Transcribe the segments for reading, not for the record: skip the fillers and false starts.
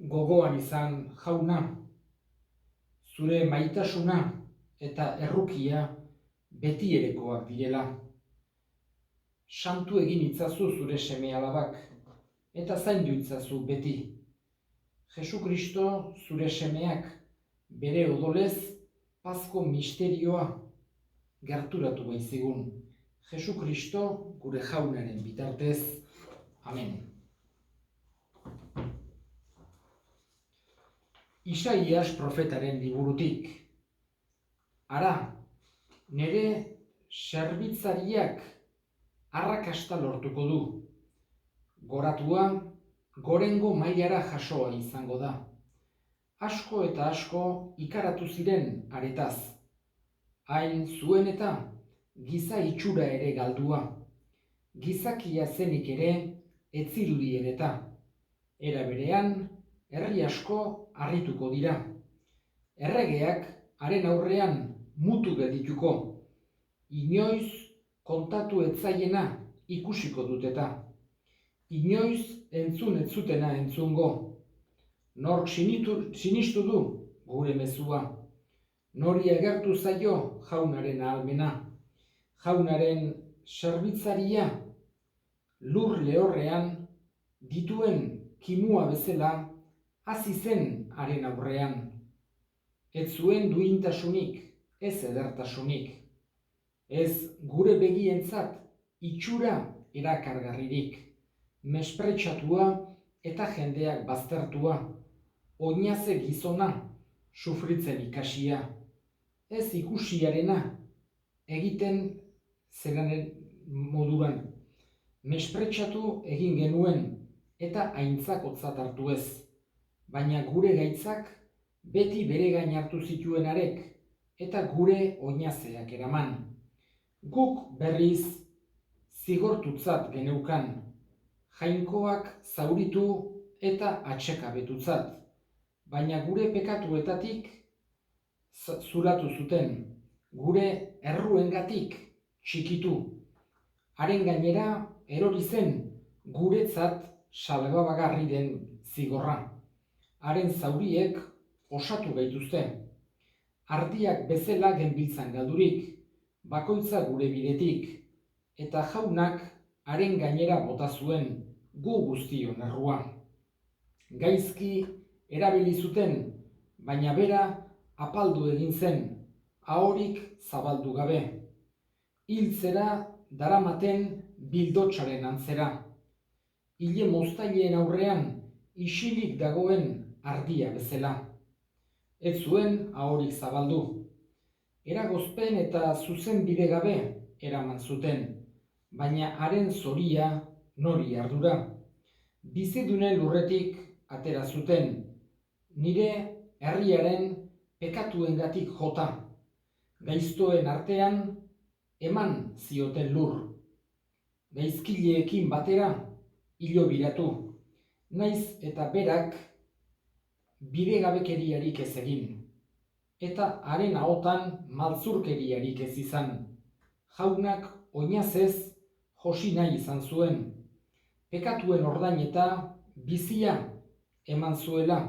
gogoan izan jauna, zure maitasuna eta errukia betierekoak direla. Santu egin itzazu zure seme-alabak, eta zaindu itzazu beti. Jesukristo zure semeak bere odolez pazko misterioa gerturatu baizigun. Jesukristo gure jaunaren bitartez. Amen. Isaias profetaren liburutik. Ara, nere zerbitzariak arrakasta lortuko du. Goratua, gorengo mailara jasoa izango da. Asko eta asko ikaratu ziren aretaz. Hain zuen eta giza itxura ere galdua. Gizakia zenik ere ez zirudien eta. Era berean, herri asko harrituko dira. Erregeak haren aurrean mutu geldituko. Inoiz kontatu ez zaiena ikusiko duteta. Inoiz entzun ez zutena entzungo. Nork sinistu du gure mezua. Nori agertu zaio jaunaren ahalmena. Jaunaren zerbitzaria lur lehorrean dituen kimua bezala hasi zen haren aurrean. Ez zuen duintasunik, ez edertasunik. Ez gure begientzat itxura erakargarririk. Mespretxatua eta jendeak baztertua. Oinaze gizona sufritzen ikasia. Ez ikusiarena egiten zeranen moduran. Mespretxatu egin genuen eta aintzakotzat hartu ez. Baina gure gaitzak beti bere gain hartu zituen harek eta gure oinazeak eraman. Guk berriz zigortutzat geneukan. Jainkoak zauritu eta atsekabetutzat. Baina gure pekatuetatik zulatu zuten. Gure erruengatik txikitu. Haren gainera erori zen guretzat salbagarri den zigorra. Haren zauriek osatu gaituzte. Ardiak bezala genbiltzan galdurik, bakoitza gure bidetik, eta jaunak haren gainera bota zuen gu guztion errua. Gaizki erabili zuten, baina bera apaldu egin zen, ahorik zabaldu gabe. Hiltzera daramaten bildotsaren antzera. Hile moztaileen aurrean isilik dagoen ardia bezala. Ez zuen ahorik zabaldu. Eragozpen eta zuzen bide gabe eraman zuten, baina haren zoria nori ardura. Bizidunen lurretik atera zuten, nire herriaren pekatuengatik jota. Gaiztoen artean eman zioten lur. Gaizkileekin batera hilobiratu, naiz eta berak bidegabekeriarik ez egin, eta haren ahotan maltzurkeriarik ez izan. Jaunak oinazez josi nahi izan zuen, pekatuen ordain eta bizia eman zuela,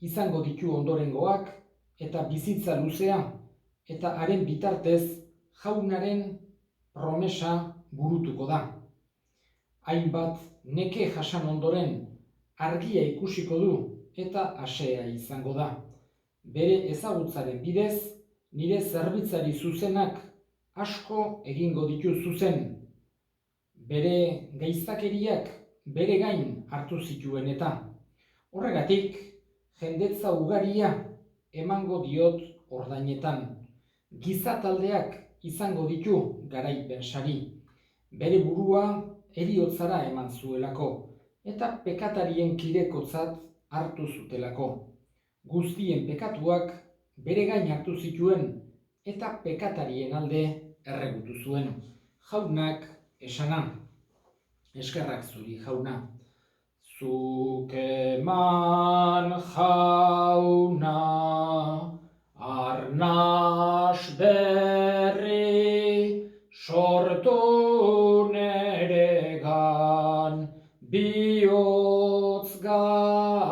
izango ditu ondorengoak eta bizitza luzea, eta haren bitartez jaunaren promesa burutuko da. Hainbat neke jasan ondoren argia ikusiko du eta asea izango da. Bere ezagutzaren bidez, nire zerbitzari zuzenak asko egingo ditu zuzen. Bere gaiztakeriak bere gain hartu zituen eta. Horregatik, jendetza ugaria emango diot ordainetan. Giza taldeak izango ditu garaipen sari. Bere burua heriotzara eman zuelako, eta pekatarien kidekotzat hartu zutelako. Guztien pekatuak bere gain hartu zituen, eta pekatarien alde erregutu zuen. Jaunak esana. Eskerrak zuri, jauna. Zuk eman jauna, arnas berri, sortu neregan, bihotz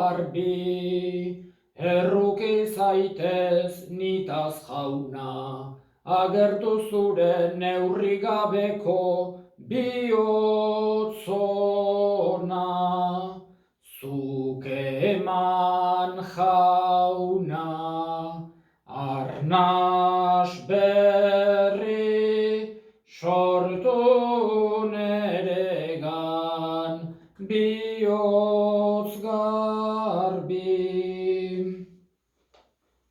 garbi, erruki zaitez nitaz jauna, agertu zure neurri gabeko bihotzona. Zuk eman jauna, arnas berri, sortu neregan, bihotz garbi.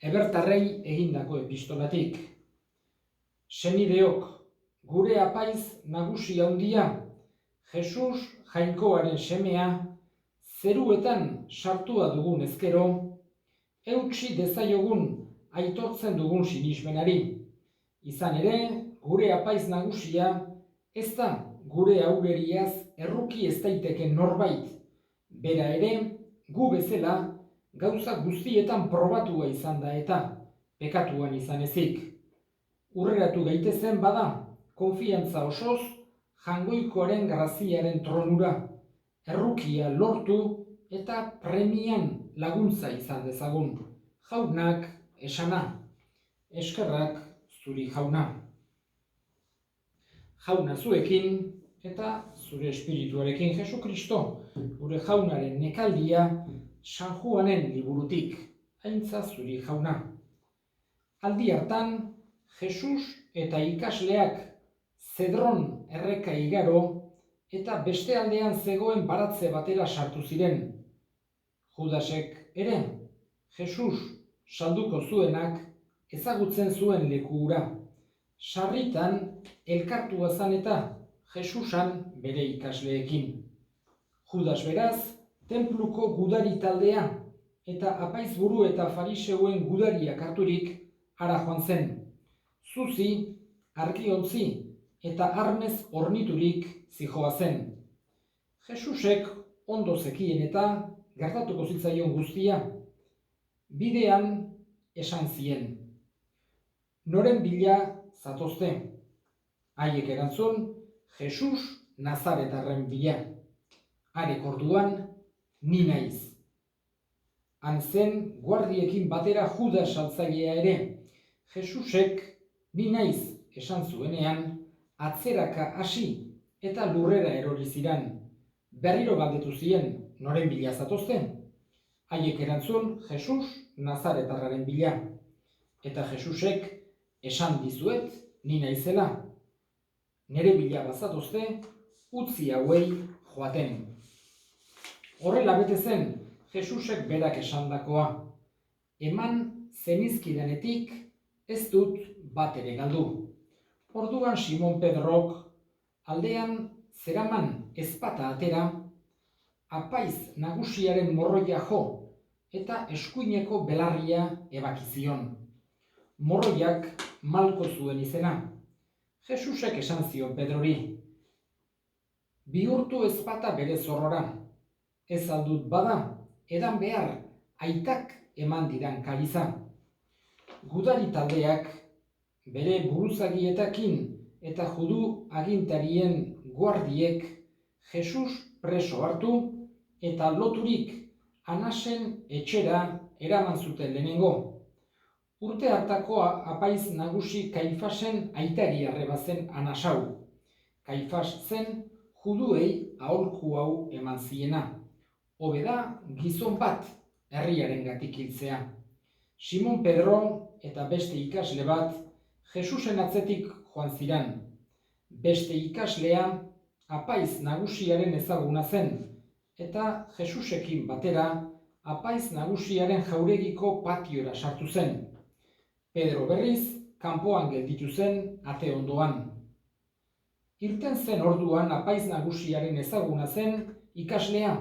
Ebertarrei egindako epistolatik. Senideok, gure apaiz nagusi handia, Jesus Jainkoaren semea, zeruetan sartua dugun ezkero, eutsi dezaiogun aitortzen dugun sinismenari. Izan ere, gure apaiz nagusia, ez da gure aurreriaz erruki ez daiteken norbait. Bera ere, gu bezala, gauza guztietan probatua izan da eta pekatuan izan ezik. Urreratu gaitezen bada, konfiantza osoz, Jangoikoaren graziaren tronura, errukia lortu eta premian laguntza izan dezagun. Jaunak esana, eskerrak zuri jauna. Jauna zuekin eta zure espirituarekin Jesu Kristo, gure jaunaren nekaldia San Juanen liburutik, aintza zuri jauna. Aldi hartan, Jesus eta ikasleak Zedron erreka igaro eta beste aldean zegoen baratze batera sartu ziren. Judasek ere, Jesus salduko zuenak ezagutzen zuen leku hura. Sarritan elkartua zan eta Jesusan bere ikasleekin. Judas beraz, tenpluko gudari taldea eta apaizburu eta fariseuen gudariak harturik hara joan zen. Zuzi, argiontzi eta armez orniturik zijoa zen. Jesusek ondo zekien eta gertatuko zitzaion guztia. Bidean esan zien. Noren bila zatozte? Haiek erantzun, Jesus Nazaretarren bila. Harek orduan, ni naiz. Han zen guardiekin batera Judas saltzailea ere. Jesusek ni naiz esan zuenean, atzeraka hasi eta lurrera erori ziran. Berriro galdetu zien, noren bila zatozte? Haiek erantzun, Jesus Nazaretarraren bila. Eta Jesusek esan dizuet, ni naizela. Nere bila bazatozte, utzi hauei joaten. Horrela bete zen, Jesusek berak esandakoa. Eman zenizkidanetik ez dut bat ere galdu. Orduan Simon Pedrok aldean zeraman ezpata atera, apaiz nagusiaren morroia jo eta eskuineko belarria ebakizion. Morroiak Malko zuen izena. Jesusek esan zion Pedrori, bihurtu ezpata bere zorrora. Ez aldut bada, edan behar, aitak eman didan kaliza. Gudari taldeak bere buruzagietakin eta judu agintarien guardiek Jesus preso hartu eta loturik Anasen etxera eraman zuten lehenengo. Urte hartako apaiz nagusi Kaifasen aitari arreba zen Anasau. Kaifas zen juduei aholku hau eman ziena. Hobe da gizon bat herriarengatik hiltzea. Simon Pedro eta beste ikasle bat Jesusen atzetik joan ziran. Beste ikaslea apaiz nagusiaren ezaguna zen, eta Jesusekin batera apaiz nagusiaren jauregiko patiora sartu zen. Pedro berriz kanpoan gelditu zen ate ondoan. Irten zen orduan apaiz nagusiaren ezaguna zen ikaslea,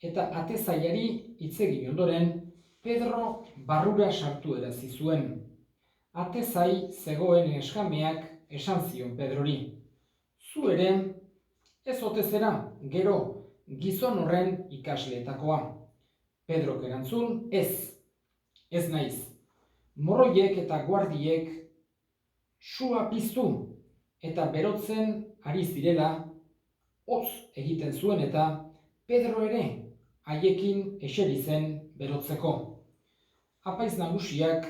eta atezailari hitz egin ondoren Pedro barrura sartu erazi zuen. Atezai zegoen eskameak esan zion Pedrori. Zu ere, ez ote zera, gero, gizon horren ikasleetakoa. Pedrok erantzun, ez naiz. Morroiek eta guardiek sua piztu eta berotzen ari zirela, hotz egiten zuen eta Pedro ere haiekin eseri zen berotzeko. Apaiz nagusiak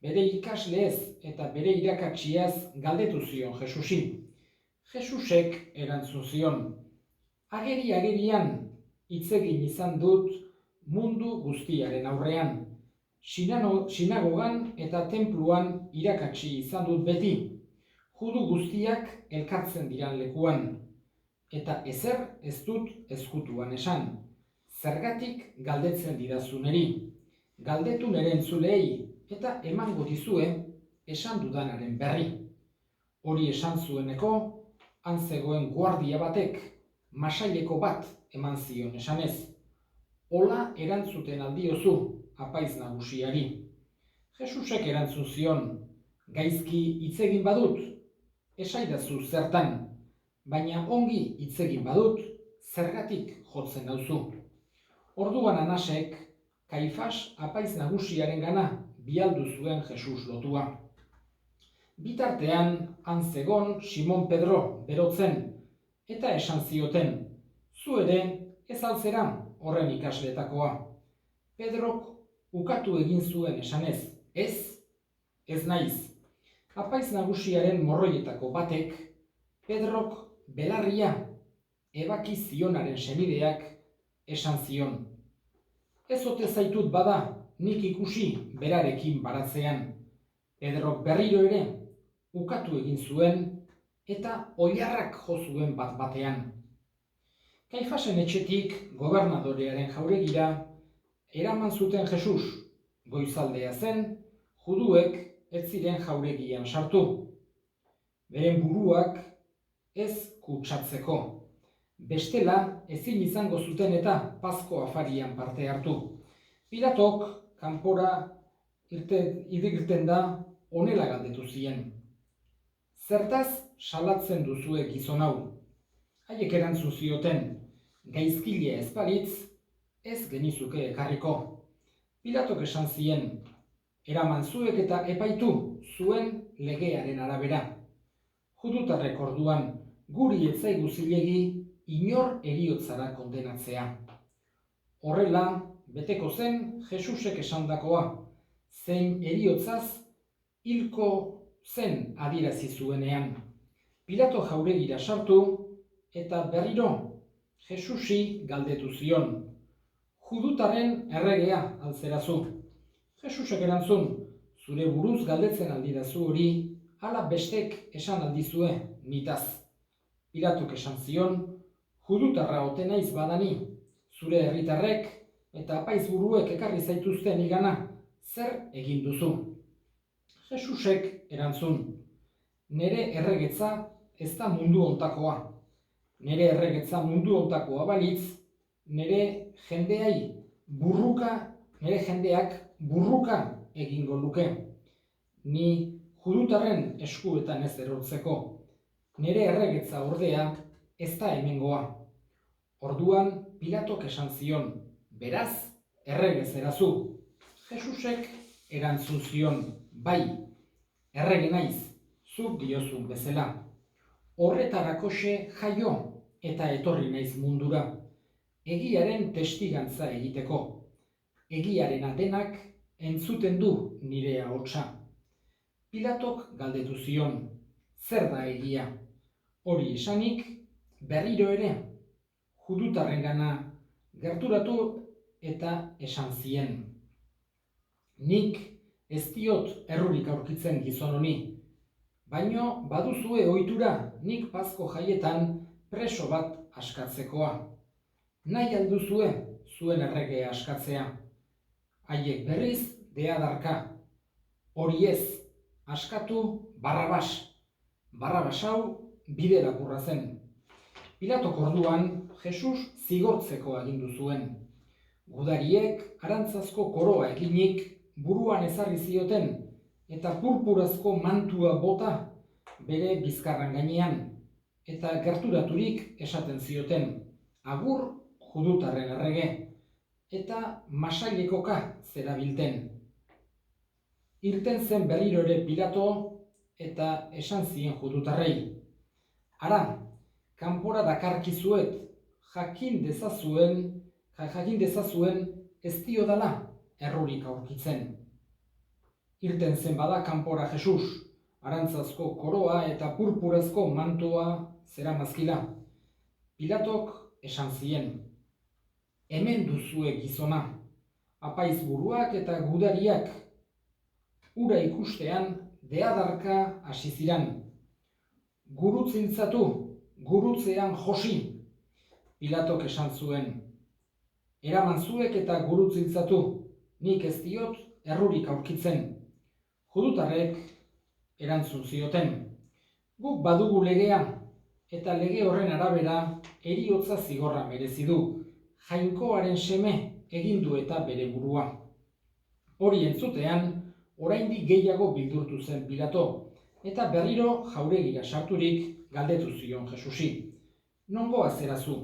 bere ikasleez eta bere irakatsiaz galdetu zion Jesusi. Jesusek erantzun zion, agerian hitz egin izan dut mundu guztiaren aurrean. Sinagogan eta tenpluan irakatsi izan dut beti, judu guztiak elkartzen diran lekuan. Eta ezer ez dut ezkutuan esan. Zergatik galdetzen didazu neri? Galdetu nere entzuleei eta emango dizue esan dudanaren berri. Hori esan zueneko, han zegoen guardia batek masaileko bat eman zion esanez. Hola erantzuten aldiozu apaiz nagusiari. Jesusek erantzun zion, gaizki hitz egin badut, esaidazu zertan, baina ongi hitz egin badut, zergatik jotzen nauzu. Orduan Anasek, Kaifas apaiz nagusiarengana bialdu zuen Jesus lotua. Bitartean, han zegon Simon Pedro berotzen, eta esan zioten, zu ere ez alzera horren ikasletakoa. Pedrok ukatu egin zuen esanez, ez naiz. Apaiz nagusiaren morroietako batek, Pedrok belarria ebaki zionaren senideak esan zion. Ez ote zaitut bada nik ikusi berarekin baratzean. Pedrok berriro ere ukatu egin zuen eta oilarrak jo zuen bat batean. Kaifasen etxetik gobernadorearen jauregira eraman zuten Jesus. Goizaldea zen, juduek ez ziren jauregian sartu. Beren buruak ez kutsatzeko. Bestela ezin izango zuten eta Pasko afarian parte hartu. Pilatok kanpora irten da honela galdetu zien. Zertaz salatzen duzue gizon hau? Haiek erantzun zioten, gaizkilea ez balitz, ez genizuke ekarriko. Pilatok esan zien, eraman zuek eta epaitu zuen legearen arabera. Judutarrek orduan, guri ez zaigu zilegi inor heriotzara kondenatzea. Horrela, beteko zen Jesusek esandakoa, zein heriotzaz hilko zen adierazi zuenean. Pilato jauregira sartu eta berriro Jesusi galdetu zion, judutarren erregea alzerazu. Jesusek erantzun, zure buruz galdetzen aldidazu hori, hala bestek esan aldizue nitaz. Pilatok esan zion, judutarra ote naiz badani, zure herritarrek eta apaiz buruek ekarri zaituzten igana, zer egin duzu? Jesusek erantzun, nere erregetza ez da mundu hontakoa. Nere erregetza mundu hontakoa balitz, nere jendeak burruka egingo luke. Ni judutarren eskuetan ez erortzeko. Nere erregetza ordea ez da hemengoa. Orduan Pilatok esan zion, beraz, errege zerazu. Jesusek erantzun zion, bai, errege naiz, zuk diozun bezala. Horretarakoxe jaio eta etorri naiz mundura, egiaren testigantza egiteko. Egiarena denak entzuten du nire ahotsa. Pilatok galdetu zion, zer da egia? Hori esanik, berriro ere, judutarrengana gerturatu eta esan zien. Nik ez diot errurik aurkitzen gizon honi, baino baduzue ohitura nik Pasko jaietan preso bat askatzekoa. Nahi alduzue zuen erregea askatzea. Haiek berriz deadarka. Hori ez, askatu Barrabas. Barrabas hau bide laburra zen. Pilatok orduan Jesus zigortzeko agindu zuen. Gudariek arantzazko koroa eginik buruan ezarri zioten eta purpurazko mantua bota bere bizkarran gainean eta gerturaturik esaten zioten, agur judutarren errege, eta masailekoka zerabilten. Irten zen berriro ere Pilato eta esan zien judutarrei, ara, kanpora dakarkizuet, jakin dezazuen jakin dezazuen ez diodala errurik aurkitzen. Irten zen bada kanpora Jesus, arantzazko koroa eta purpurazko mantoa zeramazkila. Pilatok esan zien, hemen duzue gizona, apaiz buruak eta gudariak. Ura ikustean deadarka hasi ziran. Gurutzintzatu, gurutzean josi. Pilatok esan zuen, eraman zuek eta gurutzintzatu, nik ez diot errurik aurkitzen. Judutarrek erantzun zioten, guk badugu legea, eta lege horren arabera heriotza zigorra merezi du, jainkoaren seme egin du eta bere burua. Hori entzutean, oraindik gehiago bildurtu zen Pilato, eta berriro jauregira sarturik galdetu zion Jesusi. Nongoa zerazu?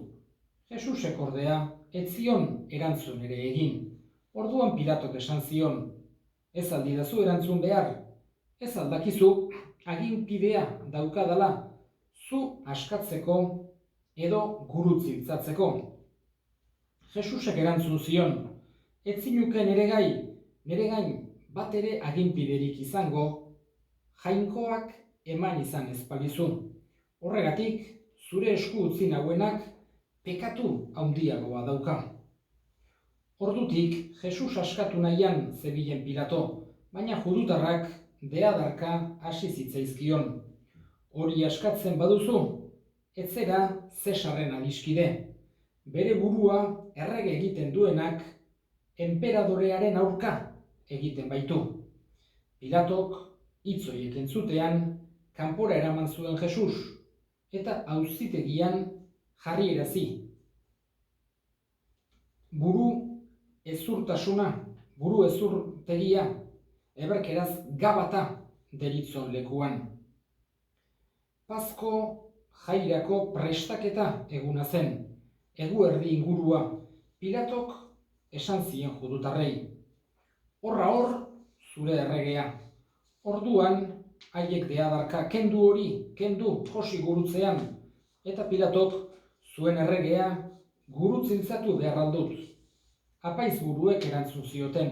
Jesusek ordea ez zion erantzun ere egin. Orduan Pilatok esan zion, ez aldidazu erantzun behar, ez aldakizu aginpidea daukadala, zu askatzeko edo gurutziltzatzeko. Jesusek erantzun zion, ez zinuke nere gain bat ere aginpiderik izango, jainkoak eman izan ez balizu. Horregatik, zure esku utzi nauenak pekatu handiagoa dauka. Ordutik, Jesus askatu nahian zebilen Pilato, baina judutarrak deadarka hasi zitzaizkion. Hori askatzen baduzu, ez zera Zesarren adiskide. Bere burua errege egiten duenak, enperadorearen aurka egiten baitu. Pilatok hitz horiek entzutean, kanpora eraman zuen Jesus, eta auzitegian jarrierazi. Buru ezurtegia, eberkeraz Gabata deritzon lekuan. Pasko jairako prestaketa eguna zen, eguerdi ingurua. Pilatok esan zien judutarrei, horra hor zure erregea. Orduan, haiek deadarka kendu josi gurutzean, eta Pilatok zuen erregea gurutzintzatu behar aldut. Apaiz buruek erantzun zioten,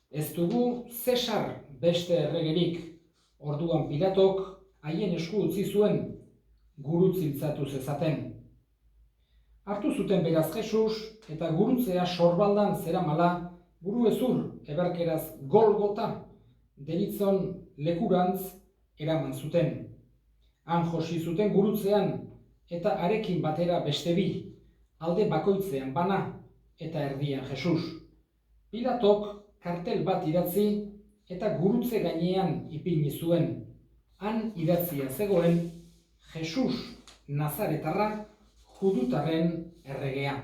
ez dugu Zesar beste erregerik. Orduan Pilatok haien esku utzi zuen gurutziltzatu zezaten. Hartu zuten beraz Jesus eta gurutzea sorbaldan zeramala buruezur eberkeraz Golgota deritzon lekurantz eraman zuten. Han josi zuten gurutzean eta arekin batera beste bi, alde bakoitzean bana eta erdian Jesus. Pilatok kartel bat idatzi eta gurutze gainean ipini zuen. Han idatzia zegoen Jesus Nazaretarra judutarren erregea.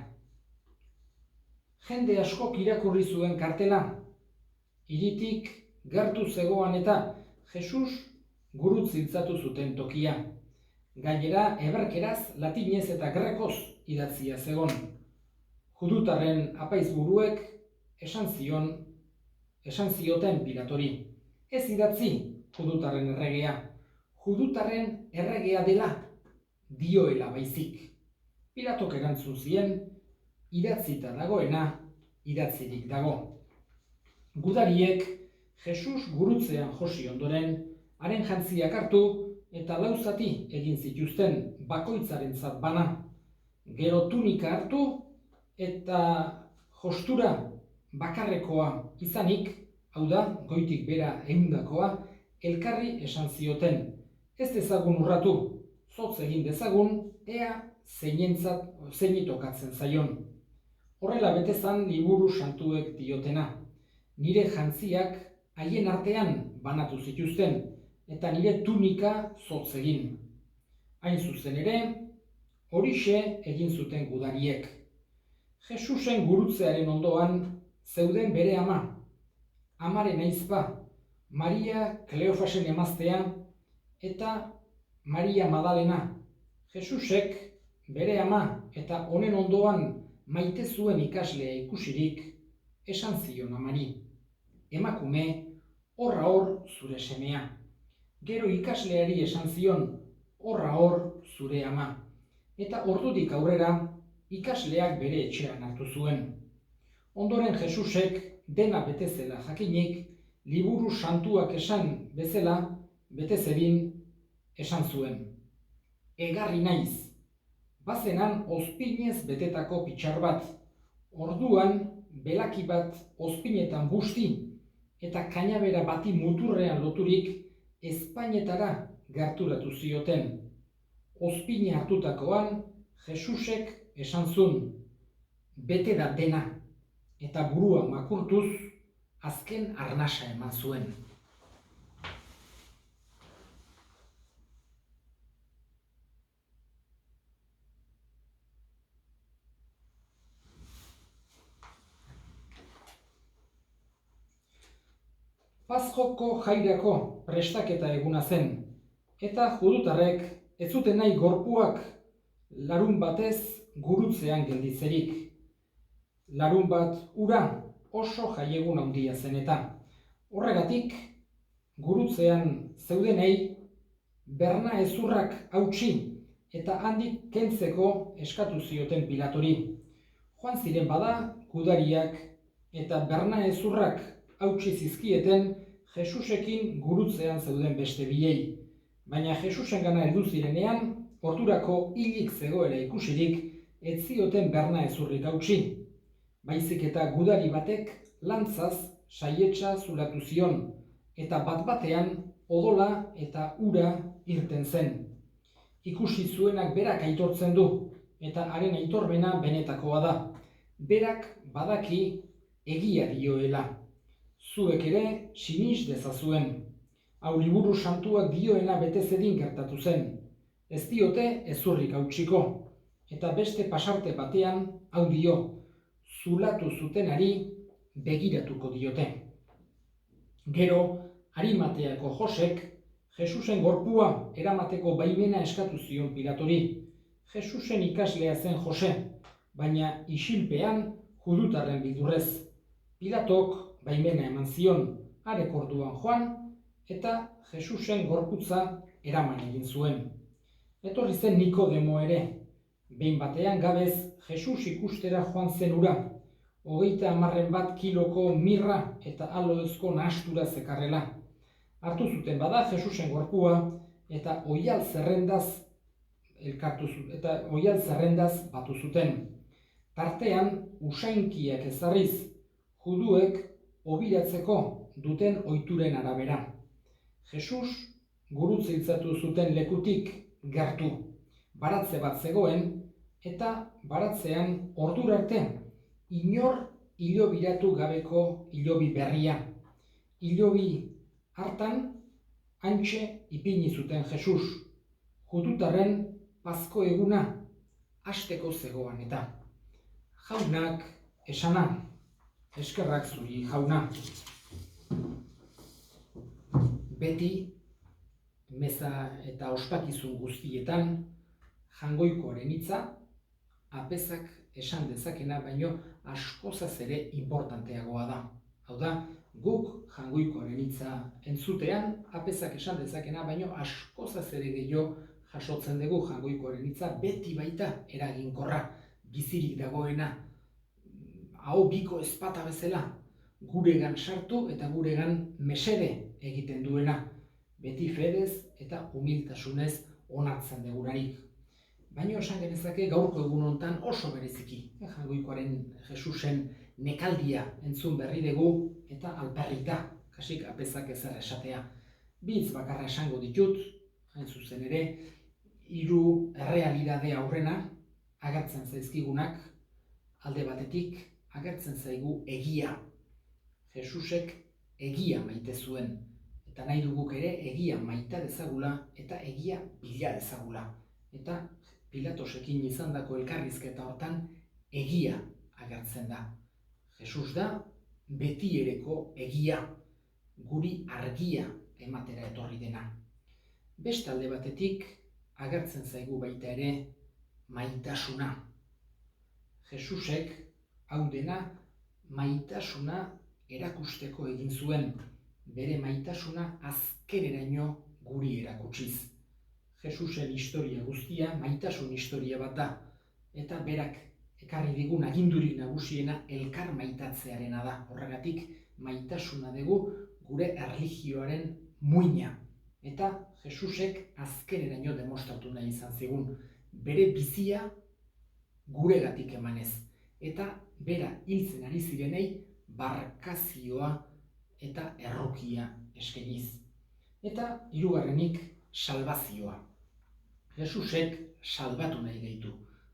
Jende askok irakurri zuen kartela. Hiritik gertu zegoan eta Jesus gurutziltzatu zuten tokia. Gainera eberkeraz, latinez eta grekoz idatzia zegon. Judutarren apaiz buruek esan zioten Pilatori, ez idatzi judutarren erregea, judutarren erregea dela dioela baizik. Pilatok erantzun zien, idatzita dagoena, idatzirik dago. Gudariek Jesus gurutzean josi ondoren, haren jantziak hartu eta 4 zati egin zituzten bakoitzarentzat bana. Gero tunika hartu eta jostura bakarrekoa izanik, hau da, goitik bera ehundakoa, elkarri esan zioten, ez dezagun urratu, zotz egin dezagun, ea zeini tokatzen zaion. Horrela betezan liburu santuek diotena. Nire jantziak haien artean banatu zituzten, eta nire tunika zotz egin. Hain zuzen ere, horixe egin zuten gudariek. Jesusen gurutzearen ondoan zeuden bere ama, amaren aizpa, Maria Kleofasen emaztea eta Maria Madalena. Jesusek bere ama eta honen ondoan maite zuen ikaslea ikusirik esan zion amari, emakume, horra hor zure semea. Gero ikasleari esan zion, horra hor zure ama. Eta ordutik aurrera, ikasleak bere etxean hartu zuen. Ondoren Jesusek dena bete zela jakinik, liburu santuak esan bezala bete zedin esan zuen. Egarri naiz, bazenan ozpinez betetako pitxar bat, orduan belaki bat ozpinetan busti eta kainabera bati muturrean loturik ezpainetara gerturatu zioten. Ozpine hartutakoan Jesusek esan zuen, bete da dena, eta burua makurtuz azken arnasa eman zuen. Paskoko jairako prestaketa eguna zen, eta judutarrek ez zuten nahi gorpuak larun batez gurutzean gelditzerik. Larun bat ura oso jaiegun handia zen eta. Horregatik, gurutzean zeudenei berna hezurrak hautsi eta handik kentzeko eskatu zioten Pilatori. Joan ziren bada, gudariak eta berna hezurrak hautsi zizkieten Jesusekin gurutzean zeuden beste biei. Baina Jesusengana heldu zirenean, ordurako hilik zegoela ikusirik, ez zioten berna hezurrik hautsi. Baizik eta gudari batek lantzaz saietsa zulatu zion, eta bat-batean odola eta ura irten zen. Ikusi zuenak berak aitortzen du, eta haren aitormena benetakoa da. Berak badaki egia dioela. Zuek ere sinis dezazuen. Hau liburu santuak dioena bete zedin gertatu zen. Ez diote hezurrik hautsiko, eta beste pasarte batean hau dio, zulatu zutenari begiratuko diote. Gero, Arimateako Josek, Jesusen gorpua eramateko baimena eskatu zion Pilatori. Jesusen ikaslea zen Jose, baina isilpean judutarren bidurrez. Pilatok baimena eman zion, harek orduan joan, eta Jesusen gorputza eraman egin zuen. Etorri zen Nikodemo ere, behin batean gabez Jesus ikustera joan zen ura, 31 kiloko mirra eta aloezko nahastura zekarrela. Hartu zuten bada Jesusen gorpua eta oihal zerrendaz batu zuten. Tartean usainkiak ezarriz, juduek obiratzeko duten ohituren arabera. Jesus gurutziltzatu zuten lekutik gertu, baratze bat zegoen, eta baratzean ordura arte inor hilobiratu gabeko hilobi berria. Hilobi hartan hantxe ipini zuten Jesus, judutarren Pasko eguna hasteko zegoan eta. Jaunak esana, eskerrak zuri jauna. Beti, meza eta ospakizun guztietan, Jangoikoaren hitza, apezak esan dezakena baino askozaz ere importanteagoa da. Hau da, guk Jangoikoaren hitza entzutean, apezak esan dezakena baino askozaz ere gehiago jasotzen dugu Jangoikoaren hitza, beti baita eraginkorra, bizirik dagoena, hau biko ezpata bezala, guregan sartu eta guregan mesede egiten duena, beti fedez eta humiltasunez onartzen degularik. Baina esan genezake gaurko egun honetan oso bereziki, Jangoikoaren Jesusen nekaldia entzun berri dugu eta alperrita, kasik apezak ezer esatea. Bi hitz bakarra esango ditut, hain zuzen ere, 3 errealidade aurrena agertzen zaizkigunak, alde batetik agertzen zaigu egia. Jesusek egia maite zuen, eta nahi duguk ere egia maita dezagula eta egia bila dezagula. Eta Pilatosekin izandako elkarrizketa hortan egia agertzen da. Jesus da betiereko egia, guri argia ematera etorri dena. Beste alde batetik agertzen zaigu baita ere maitasuna. Jesusek hau dena maitasuna erakusteko egin zuen, bere maitasuna azkeneraino guri erakutsiz. Jesusen historia guztia maitasun historia bat da, eta berak ekarri digun agindurik nagusiena elkar maitatzearena da. Horregatik maitasuna dugu gure erlijioaren muina. Eta Jesusek azkeneraino demostratu nahi izan zigun bere bizia guregatik emanez. Eta bera hiltzen ari zirenei barkazioa eta errokia eskainiz. Eta hirugarrenik salbazioa. Jesusek salbatu nahi gaitu.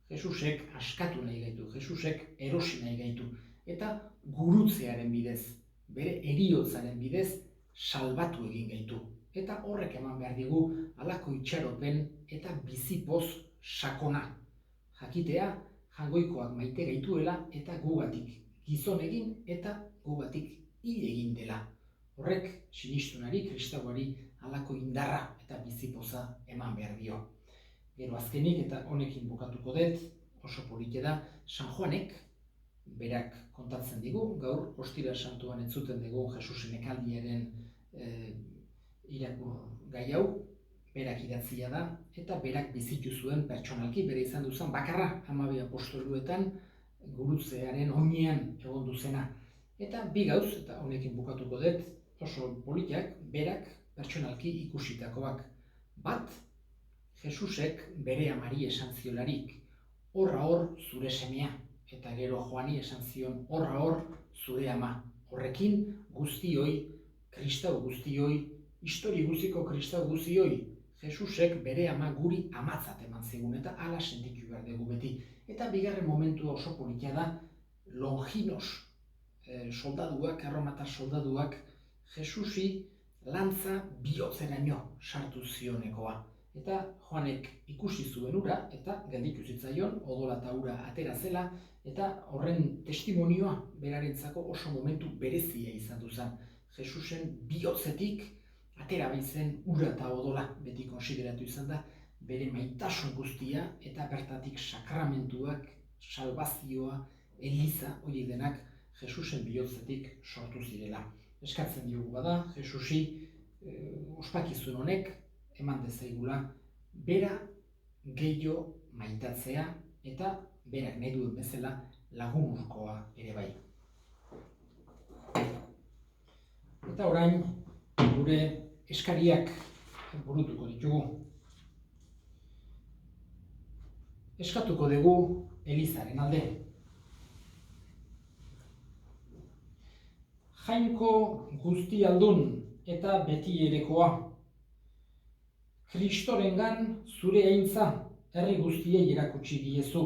Jesusek askatu nahi gaitu. Jesusek erosi nahi gaitu. Eta gurutzearen bidez, bere heriotzaren bidez, salbatu egin gaitu. Eta horrek eman behar digu halako itxaropen eta bizipoz sakona. Jakitea, jangoikoak maite gaituela eta gugatik gizon egin eta gugatik hil egin dela. Horrek sinistunari, kristauari halako indarra eta bizipoza eman behar dio. Gero azkenik eta honekin bukatuko dut, oso polite da, San Juanek berak kontatzen digu, gaur Ostira Santuan entzuten dugu Jesusen ekaldiaren irakur gai hau, berak idatzia da, eta berak bizitu zuen pertsonalki, bere izan duzan bakarra 12 apostoluetan gurutzearen oinean egon duzena. Eta bi gauz, eta honekin bukatuko dut, oso politiak, berak pertsonalki ikusitakoak. Bat, Jesusek bere amari esan ziolarik, horra hor zure semea, eta gero Joani esan zion, horra hor zure ama. Horrekin guztioi, kristau guztioi, histori guztiko kristau guztioi, Jesusek bere ama guri amatzat eman zigun, eta hala sentitu behar dugu beti. Eta bigarren momentua oso politia da, Longinos soldaduak, erromatar soldaduak, Jesusi lantza bihotzeraino sartu zionekoa. Eta Joanek ikusi zuen ura, eta gelditu zitzaion, odola eta ura atera zela, eta horren testimonioa berarentzako oso momentu berezia izan duzan. Jesusen bihotzetik atera baitzen ura eta odola, beti konsideratu izan da, bere maitasun guztia, eta bertatik sakramentuak, salbazioa, eliza, horiek denak Jesusen bihotzetik sortu zirela. Eskatzen diogu bada, Jesusi ospakizun honek, eman dezaigula, bera gehiago maitatzea eta berak nahi duen bezala lagunurkoa ere bai. Eta orain gure eskariak burutuko ditugu. Eskatuko dugu Elizaren alde. Jainko guztialdun eta betierekoa. Kristorengan zure aintza herri guztiei erakutsi diezu.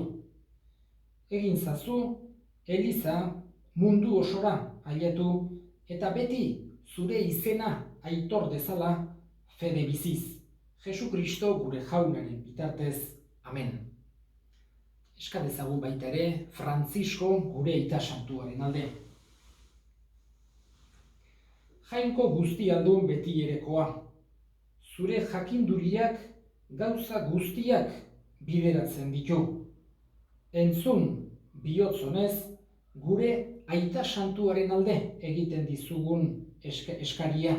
Egin zazu, Eliza mundu osora ailatu eta beti zure izena aitor dezala fede biziz. Jesu Kristo gure jaunaren bitartez. Amen. Eska dezagun baita ere Frantzisko gure aita santuaren alde. Jainko guztialdun betierekoa. Zure jakinduriak gauza guztiak bideratzen ditu. Entzun bihotzonez gure aita santuaren alde egiten dizugun eskaria.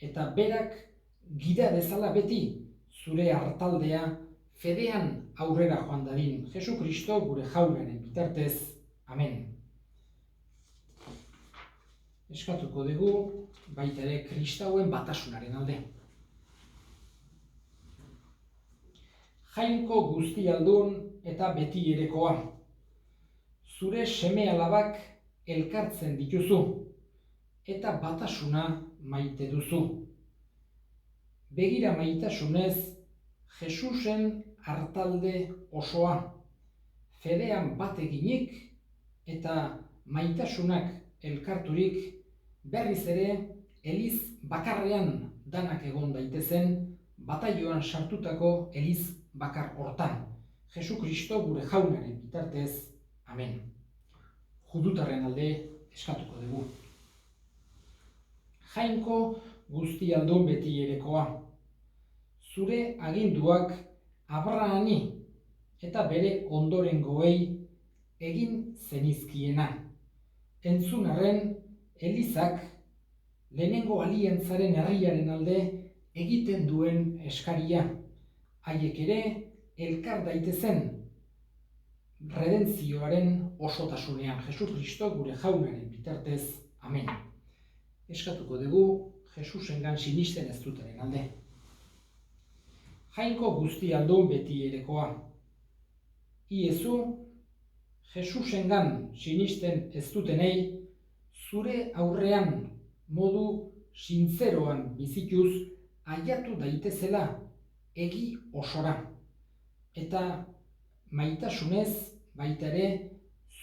Eta berak gida dezala beti zure hartaldea fedean aurrera joan dadin. Jesu Kristo gure jaunaren bitartez. Amen. Eskatuko dugu baita ere kristauen batasunaren alde. Jainko guztialdun eta betierekoa. Zure seme-alabak elkartzen dituzu eta batasuna maite duzu. Begira maitasunez Jesusen hartalde osoa, fedean bat eginik eta maitasunak elkarturik berriz ere eliz bakarrean danak egon daitezen bataioan sartutako eliz bakar hortan. Jesu Kristo gure jaunaren bitartez. Amen. Judutarren alde eskatuko dugu. Jainko guztialdun betierekoa. Zure aginduak Abrahami eta bere ondorengoei egin zenizkiena. Entzun arren, Elizak lehenengo aliantzaren herriaren alde egiten duen eskaria. Haiek ere elkar daitezen, redentzioaren osotasunean, Jesus Kristo gure jaunaren bitartez, amen. Eskatuko dugu Jesusengan sinisten ez dutenen alde. Jainko guzti aldun beti erekoa. Iezu, Jesusengan sinisten ez dutenei, zure aurrean modu sintzeroan bizituz aiatu daitezela egi osora. Eta maitasunez baita ere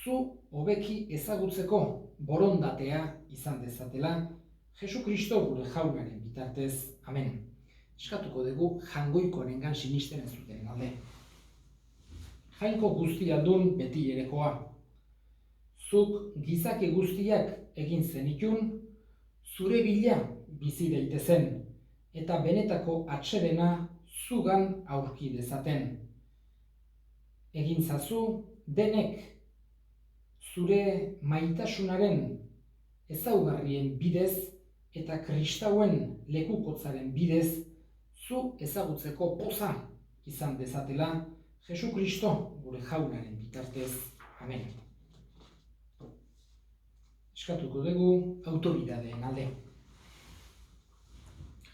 zu hobeki ezagutzeko borondatea izan dezatela Jesu Kristo gure jaunaren bitartez, amen. Eskatuko dugu jangoikoarengan sinisten ez dutenen alde. Jainko guzti aldun beti erekoa. Zuk gizaki guztiak egin zenitun, zure bila bizi daitezen, eta benetako atsedena zugan aurki dezaten. Egin zazu denek zure maitasunaren ezaugarrien bidez eta kristauen lekukotzaren bidez zu ezagutzeko poza izan dezatela Jesu Kristo gure jaunaren bitartez, amen. Eskatuko dugu autoridadeen alde.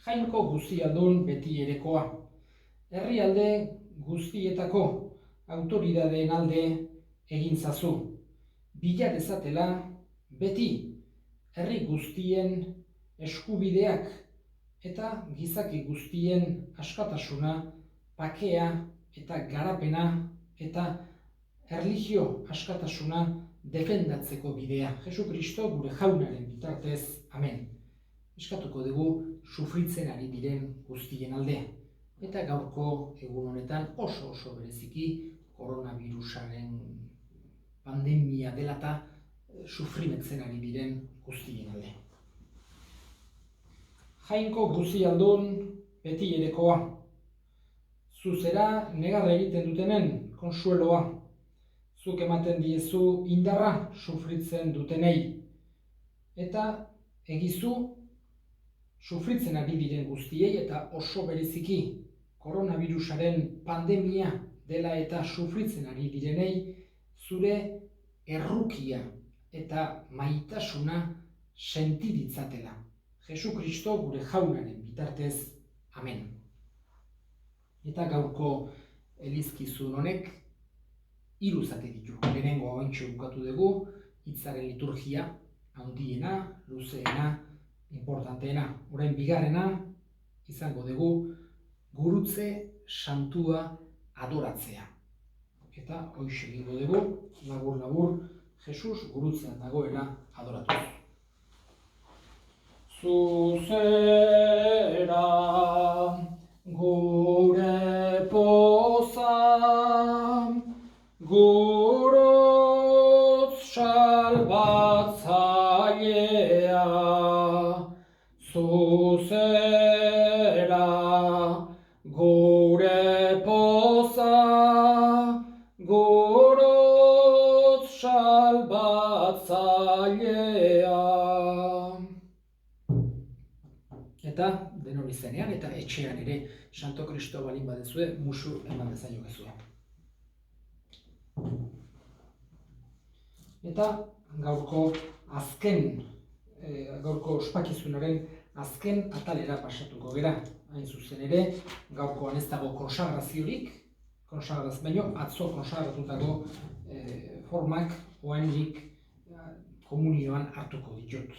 Jainko guzti aldun beti erekoa. Herrialde guztietako autoridadeen alde egin zazu. Bila dezatela beti herri guztien eskubideak eta gizaki guztien askatasuna, bakea eta garapena eta erlijio askatasuna defendatzeko bidea. Jesu Kristo gure jaunaren bitartez, amen. Eskatuko dugu sufritzen ari diren guztien alde. Eta gaurko egun honetan oso bereziki koronavirusaren pandemia dela eta sufrimetzen ari diren guztien alde. Jainko guzti aldun beti erekoa. Zuzera negarra egiten dutenen konsueloa. Zuk ematen diezu indarra sufritzen dutenei. Eta egizu sufritzen ari diren guztiei eta oso bereziki koronavirusaren pandemia dela eta sufritzen ari direnei zure errukia eta maitasuna senti ditzatela. Jesu Kristo gure jaunaren bitartez, amen. Eta gaurko elizkizun honek 3 zati ditu. Lehenengoa oraintxe bukatu dugu, hitzaren liturgia, handiena, luzeena, importanteena. Orain bigarrena izango dugu gurutze santua adoratzea. Eta hoixe egingo dugu, labur Jesus gurutzean dagoela adoratuz. Zuzera gure poza, gurutz salbatzailea. Zuzera gure poza, gurutz salbatzailea. Eta denor izenean eta etxean ere Santo Kristo balin badezue musu eman dezaiokezue. Eta gaurko ospakizunaren azken atalera pasatuko gera. Hain zuzen ere, gaurkoan ez dago konsagraziorik, baino atzo konsagratutako formak oraindik komunioan hartuko ditut.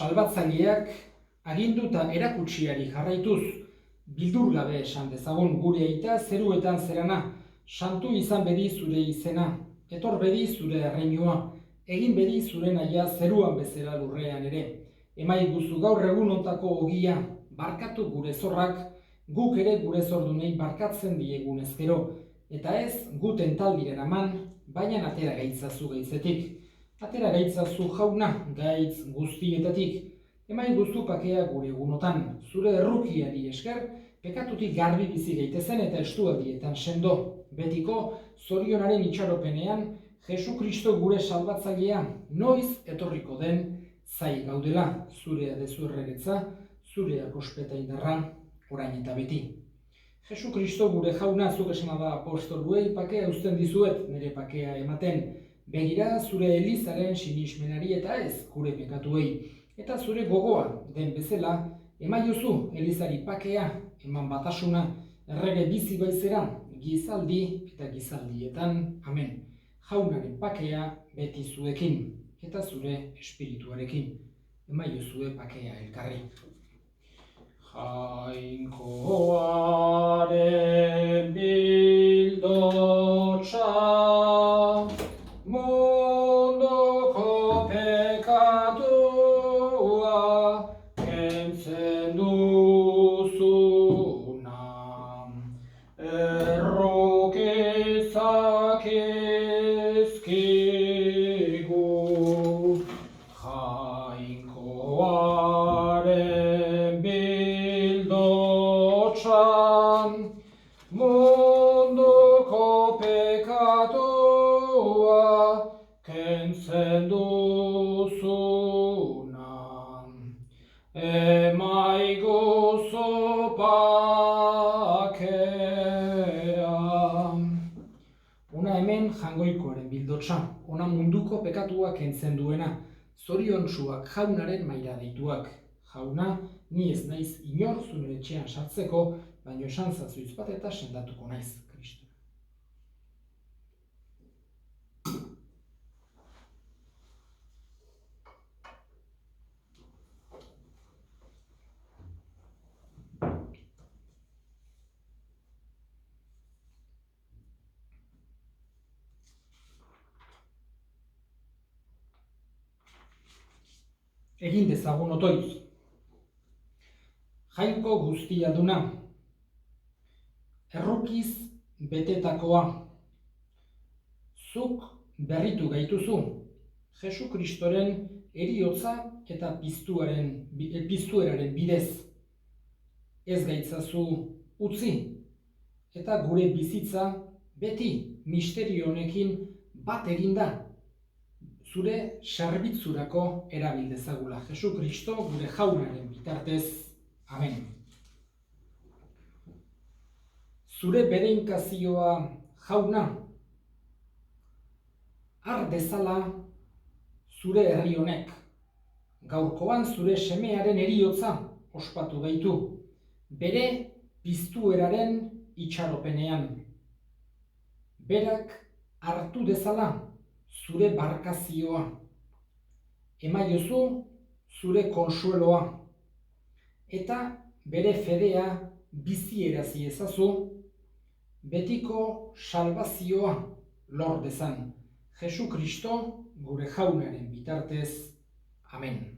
Salbatzaileak aginduta erakutsiari jarraituz, bildurgabe esan dezagun gure aita zeruetan zerana, santu izan bedi zure izena, etor bedi zure erreinua, egin bedi zure nahia zeruan bezala lurrean ere. Emaiguzu gaur egun ontako ogia, barkatu gure zorrak, guk ere gure zordunei barkatzen diegun ezkero, eta ez gu tentaldiren aman, baina atera gaitzazu gaitzetik. Atera gaitzazu Jauna gaitz guztietatik, emai guztu pakea gure egunotan, zure errukiari esker, pekatutik garbi bizi gaitezen eta estualdietan sendo, betiko zorionaren itxaropenean, Jesu Kristo gure salbatzailea, noiz etorriko den zai gaudela, zurea dezu erregetza, zurea kospeta indarra, orain eta beti. Jesu Kristo gure Jauna, zuk esana da apostoluei, pakea uzten dizuet, nire pakea ematen, begira zure Elizaren sinismenari eta ez gure pekatuei, eta zure gogoa den bezala, emaiozu Elizari pakea, eman batasuna, errege bizi baizera, gizaldi eta gizaldietan, amen. Jaunaren pakea beti zuekin, eta zure espirituarekin, emaiozue pakea elkarri. Jainkoaren bildotsa, munduko pekatua, kentzen duzuna, errokezak ezkigu, Jainkoaren bildotsan, munduko pekatua, kentzen duzuna, emaiguzu pakea. Ona hemen Jangoikoaren bildotsa, ona munduko pekatua kentzen duena, zoriontsuak Jaunaren maira deituak. Jauna, ni ez naiz inor zure etxean sartzeko, baino esan zazuiz bat eta sendatuko naiz, Kristo. Egin dezagun otoitz. Jainko guztia duna, errukiz betetakoa, zuk berritu gaituzu, Jesu Kristoren heriotza eta piztueraren bidez. Ez gaitzazu utzi, eta gure bizitza beti misterio honekin bat eginda, zure serbitzurako erabil dezagula. Jesu Kristo gure Jaunaren bitartez. Amen. Zure bedeinkazioa Jauna, har dezala zure herri honek. Gaurkoan zure semearen heriotza ospatu gaitu, bere piztueraren itxaropenean. Berak hartu dezala zure barkazioa, emaiozu zure konsueloa, eta bere fedea bizierazi ezazu, betiko salbazioa lor dezan. Jesu Kristo gure Jaunaren bitartez. Amen.